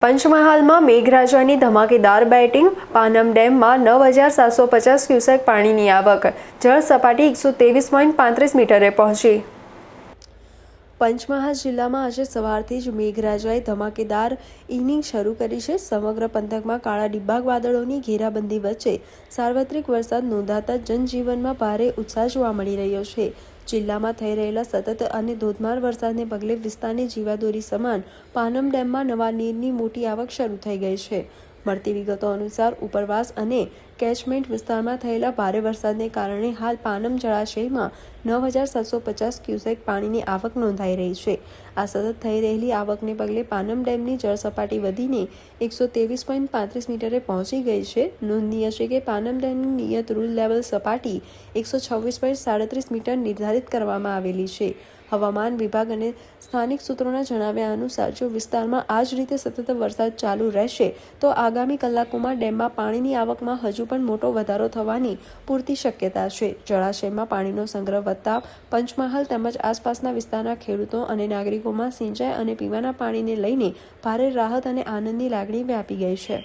પંચમહાલમાં મેઘરાજાની ધમાકેદાર બેટિંગ, પાનમ ડેમમાં 9,750 ક્યુસેક પાણીની આવક, જળ સપાટી 123.35 મીટરે પહોંચી। પંચમહાલ જિલ્લામાં આજે સવારથી જ મેઘરાજાએ ધમાકેદાર ઇનિંગ શરૂ કરી છે। સમગ્ર પંથકમાં કાળા ડિબાંગ વાદળોની ઘેરાબંધી વચ્ચે સાર્વત્રિક વરસાદ નોંધાતા જનજીવનમાં ભારે ઉત્સાહ જોવા મળી રહ્યો છે। જિલ્લામાં થઈ રહેલા સતત અને ધોધમાર વરસાદને પગલે વિસ્તારની જીવાદોરી સમાન પાનમ ડેમમાં નવા નીરની મોટી આવક શરૂ થઈ ગઈ છે। મળતી વિગતો અનુસાર ઉપરવાસ અને કેચમેન્ટ વિસ્તારમાં થયેલા ભારે વરસાદને કારણે હાલ પાનમ જળાશયમાં 9,750 ક્યુસેક પાણીની આવક નોંધાઈ રહી છે। આ સતત થઈ રહેલી આવકને પગલે પાનમ ડેમની જળસપાટી વધીને 123.35 મીટરે પહોંચી ગઈ છે। નોંધનીય છે કે પાનમ ડેમની નિયત રૂલ લેવલ સપાટી 126.37 મીટર નિર્ધારિત કરવામાં આવેલી છે। હવામાન વિભાગ અને સ્થાનિક સૂત્રોના જણાવ્યા અનુસાર જો વિસ્તારમાં આ જ રીતે સતત વરસાદ ચાલુ રહેશે તો આગામી કલાકોમાં ડેમમાં પાણીની આવકમાં હજુ પણ મોટો વધારો થવાની પૂરતી શક્યતા છે। જળાશયમાં પાણીનો સંગ્રહ વધતા પંચમહાલ તેમજ આસપાસના વિસ્તારના ખેડૂતો અને નાગરિકોમાં સિંચાઈ અને પીવાના પાણીને લઈને ભારે રાહત અને આનંદની લાગણી વ્યાપી ગઈ છે।